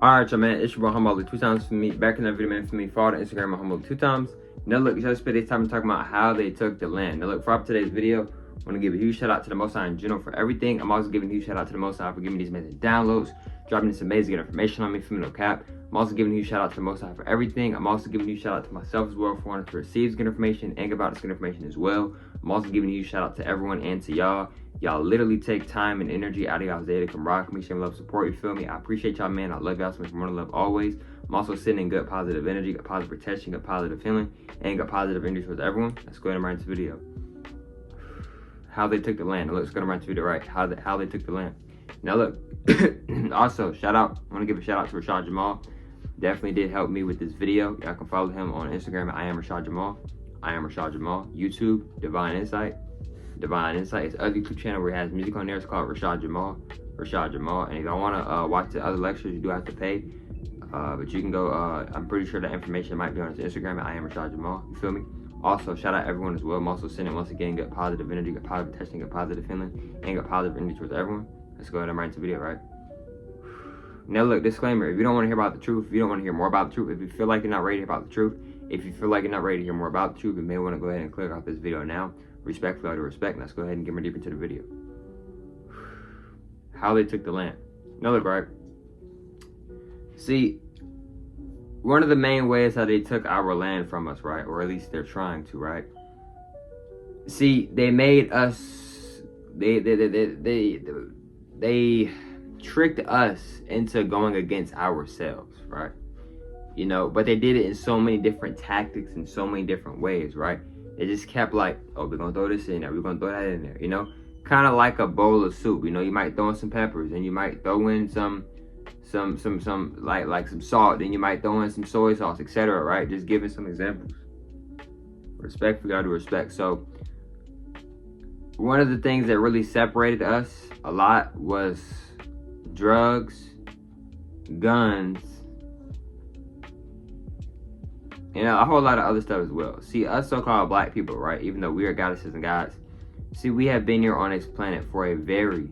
Alright, y'all, man, it's your boy Humble 2 times for me. Back in that video, man, for me, follow the Instagram Humble 2 times. Now look, just spent this time talking about how they took the land. Now look, for today's video, I want to give a huge shout out to the Most High in general for everything. I'm also giving a huge shout out to the Most High for giving me these amazing downloads, dropping this amazing information on me from no cap. I'm also giving a huge shout out to the Most High for everything. I'm also giving a huge shout out to myself as well for wanting to receive good information and give out this good information as well. I'm also giving a huge shout out to everyone and to y'all. Y'all literally take time and energy out of y'all's day to come rock me, show me love, support, you feel me? I appreciate y'all, man. I love y'all so much more than love always. I'm also sending good positive energy, good positive protection, good positive feeling, and good positive energy towards everyone. Let's go ahead and write into the video. How they took the land. Let's go ahead and write into the video, right? How they took the land. Now look, also shout out, I want to give a shout out to Rashad Jamal. Definitely did help me with this video. Y'all can follow him on Instagram at I am Rashad Jamal. I am Rashad Jamal. YouTube, Divine Insight. Divine Insight is other YouTube channel where he has music on there. It's called Rashad Jamal. Rashad Jamal. And if y'all want to watch the other lectures, you do have to pay. But you can go, I'm pretty sure that information might be on his Instagram at I am Rashad Jamal. You feel me? Also, shout out everyone as well. I'm also sending, once again, good positive energy, good positive testing, good positive feeling, and good positive energy towards everyone. Let's go ahead and write into the video, right? Now look, disclaimer, if you don't want to hear about the truth, if you don't want to hear more about the truth, if you feel like you're not ready to hear about the truth, if you feel like you're not ready to hear more about the truth, you may want to go ahead and click off this video now. Respectfully, out of respect. Let's go ahead and get more deep into the video. How they took the land. Now look, right? See, one of the main ways how they took our land from us, right? Or at least they're trying to, right? See, they made us, they tricked us into going against ourselves, right? You know, but they did it in so many different tactics and so many different ways, right? They just kept like, oh, we're gonna throw this in there, we're gonna throw that in there, you know? Kind of like a bowl of soup, you know, you might throw in some peppers and you might throw in some like some salt, then you might throw in some soy sauce, etc., right? Just giving some examples. Respectfully, out of respect. So one of the things that really separated us a lot was drugs, guns, and a whole lot of other stuff as well. See, us so-called black people, right? Even though we are goddesses and gods, see, we have been here on this planet for a very,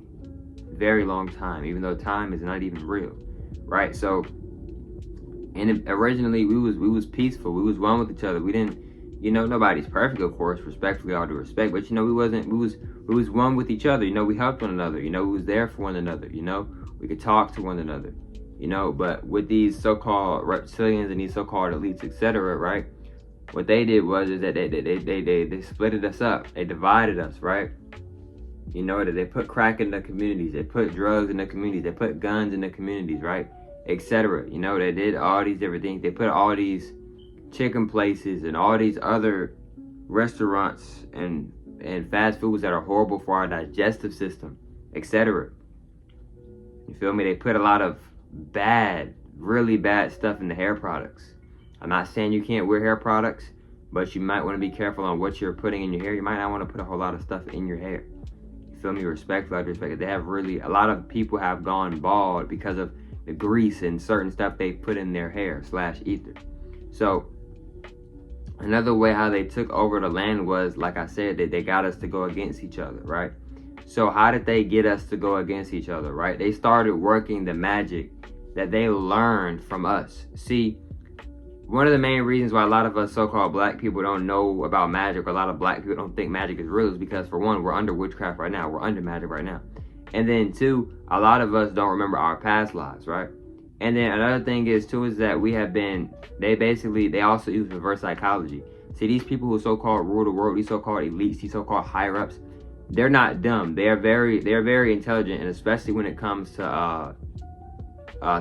very long time, even though time is not even real, right? So, and originally we was peaceful. We was one with each other. We didn't, you know, nobody's perfect, of course, respectfully, all due respect, but you know, we was one with each other. You know, we helped one another. You know, we was there for one another. You know, we could talk to one another. You know, but with these so-called reptilians and these so-called elites, etc., right? What they did was is that they splitted us up. They divided us, right? You know, that they put crack in the communities, they put drugs in the communities, they put guns in the communities, right? Etc. You know, they did all these different things. They put all these chicken places and all these other restaurants and fast foods that are horrible for our digestive system, etc. You feel me? They put a lot of bad, really bad stuff in the hair products. I'm not saying you can't wear hair products, but you might want to be careful on what you're putting in your hair. You might not want to put a whole lot of stuff in your hair. You feel me? Respectfully, respect. They have really, a lot of people have gone bald because of the grease and certain stuff they put in their hair / ether. So another way how they took over the land was, like I said, that they got us to go against each other, right? So how did they get us to go against each other, right? They started working the magic that they learned from us. See, one of the main reasons why a lot of us so-called black people don't know about magic, or a lot of black people don't think magic is real, is because, for one, we're under witchcraft right now. We're under magic right now. And then two, a lot of us don't remember our past lives, right? And then another thing is too, is that we have been, they also use reverse psychology. See, these people who so-called rule the world, these so-called elites, these so-called higher ups, they're not dumb. They're very intelligent, and especially when it comes to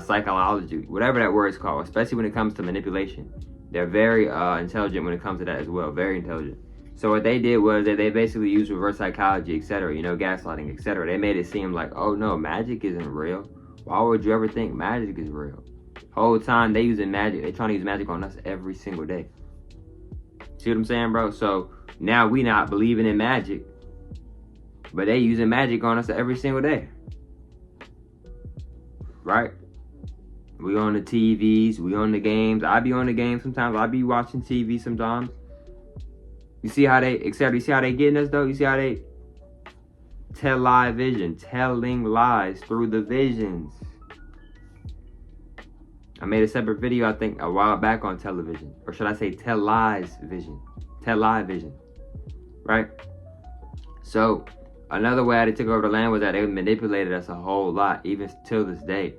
psychology, whatever that word is called, especially when it comes to manipulation. They're very intelligent when it comes to that as well, very intelligent. So what they did was that they basically used reverse psychology, etc., you know, gaslighting, etc. They made it seem like, oh no, magic isn't real. Why would you ever think magic is real? Whole time they using magic, they trying to use magic on us every single day. See what I'm saying, bro? So now we not believing in magic, but they using magic on us every single day, right? We on the TVs, we on the games. I be on the game sometimes. I be watching TV sometimes. You see how they, etc. You see how they getting us though? You see how they tell lie vision, telling lies through the visions. I made a separate video, I think, a while back on television. Or should I say television. Television. Right? So, another way they took over the land was that they manipulated us a whole lot, even till this day.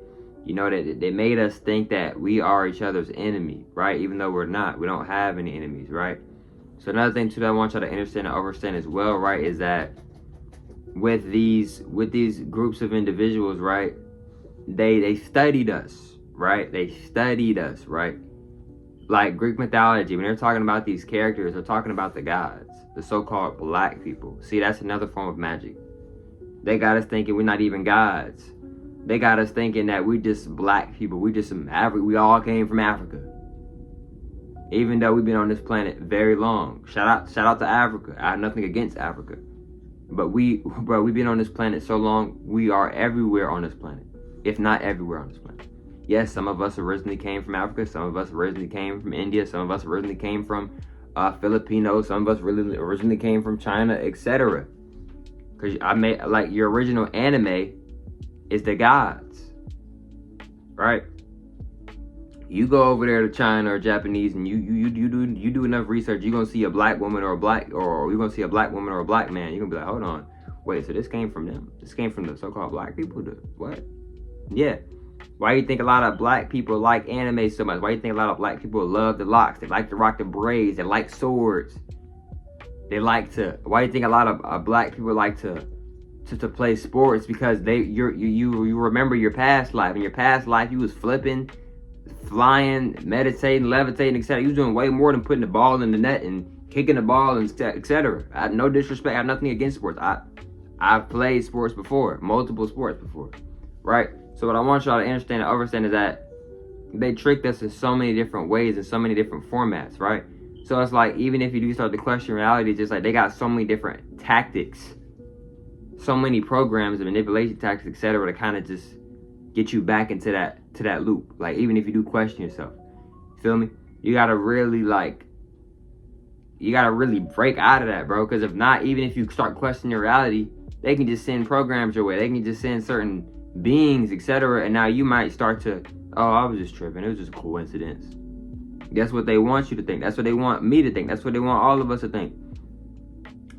You know, they made us think that we are each other's enemy, right? Even though we're not. We don't have any enemies, right? So another thing, too, that I want y'all to understand and understand as well, right, is that with these groups of individuals, right, they studied us, right? They studied us, right? Like Greek mythology, when they're talking about these characters, they're talking about the gods, the so-called black people. See, that's another form of magic. They got us thinking we're not even gods. They got us thinking that we just black people. We just some we all came from Africa. Even though we've been on this planet very long. Shout out to Africa. I have nothing against Africa. But we've been on this planet so long, we are everywhere on this planet. If not everywhere on this planet. Yes, some of us originally came from Africa. Some of us originally came from India. Some of us originally came from Filipinos. Some of us really originally came from China, etc. Because I made, like, your original anime is the gods, right? You go over there to China or Japanese, and you do enough research, you're gonna see a black woman or you're gonna see a black woman or a black man. You're gonna be like, hold on, wait, so this came from them? This came from the so-called black people? What? Yeah. Why do you think a lot of black people like anime so much? Why do you think a lot of black people love the locks? They like to rock the braids. They like swords. They like to. Why do you think a lot of black people like to play sports? Because you remember your past life. In your past life, you was flipping, flying, meditating, levitating, etc. You was doing way more than putting the ball in the net and kicking the ball and etc. I have no disrespect. I have nothing against sports. I've played sports before, multiple sports before, right? So what I want y'all to understand and understand is that they tricked us in so many different ways, in so many different formats, right? So it's like, even if you do start to question reality, just like they got so many different tactics, so many programs and manipulation tactics, etc., to kind of just get you back into that loop. Like, even if you do question yourself, feel me? You gotta really break out of that, bro. Because if not, even if you start questioning your reality, they can just send programs your way. They can just send certain beings, etc., and now you might start to, oh, I was just tripping. It was just a coincidence. That's what they want you to think. That's what they want me to think. That's what they want all of us to think.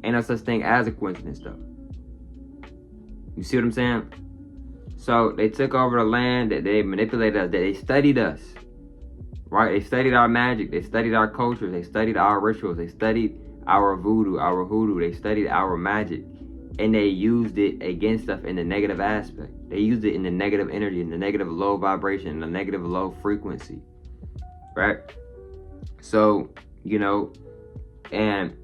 Ain't no such thing as a coincidence, though. You see what I'm saying? So they took over the land, that they manipulated us, that they studied us, right? They studied our magic, they studied our culture, they studied our rituals, they studied our voodoo, our hoodoo, they studied our magic, and they used it against us in the negative aspect. They used it in the negative energy, in the negative low vibration, in the negative low frequency, right? So, you know, and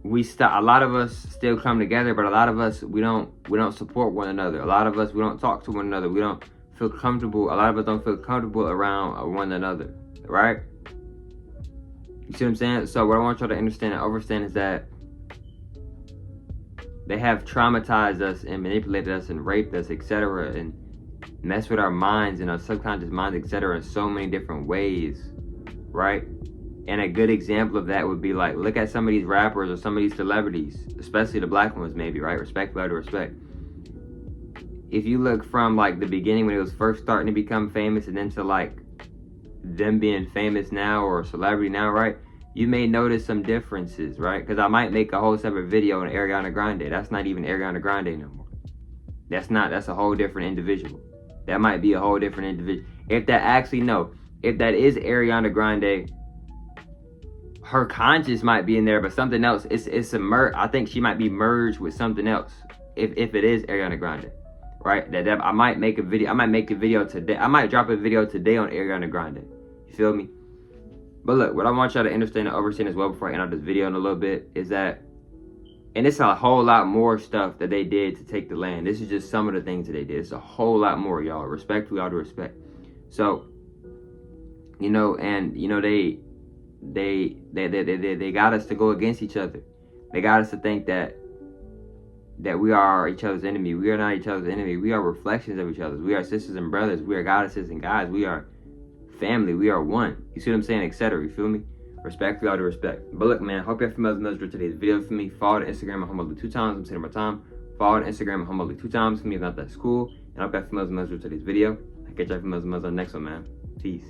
a lot of us still come together, but a lot of us, we don't support one another. A lot of us, we don't talk to one another. We don't feel comfortable. A lot of us don't feel comfortable around one another, right? You see what I'm saying? So what I want y'all to understand and understand is that they have traumatized us and manipulated us and raped us, etc., and messed with our minds and our subconscious minds, etc., in so many different ways, right? And a good example of that would be, like, look at some of these rappers or some of these celebrities, especially the black ones, maybe, right? Respect, love, respect. If you look from, like, the beginning when it was first starting to become famous, and then to, like, them being famous now or celebrity now, right? You may notice some differences, right? Because I might make a whole separate video on Ariana Grande. That's not even Ariana Grande no more. That's a whole different individual. That might be a whole different individual. If that is Ariana Grande, her conscience might be in there, but something else. It's a I think she might be merged with something else. If it is Ariana Grande, right? That I might make a video. I might make a video today. I might drop a video today on Ariana Grande. You feel me? But look, what I want y'all to understand and understand as well before I end up this video in a little bit is that, and it's a whole lot more stuff that they did to take the land. This is just some of the things that they did. It's a whole lot more, y'all. Respectfully, all due respect. So, you know, and you know they got us to go against each other. They got us to think that we are each other's enemy. We are not each other's enemy. We are reflections of each other. We are sisters and brothers. We are goddesses and gods. We are family. We are one. You see what I'm saying? Etc. You feel me? Respectfully, all due respect. But look, man, hope you have familiar with today's video for me. Follow the Instagram at Humboldt 2 times. I'm saying my time. Follow the Instagram at Humboldt 2 times for me. If not, that's cool. And I hope you have familiar with today's video. I'll catch you familiar on the next one, man. Peace.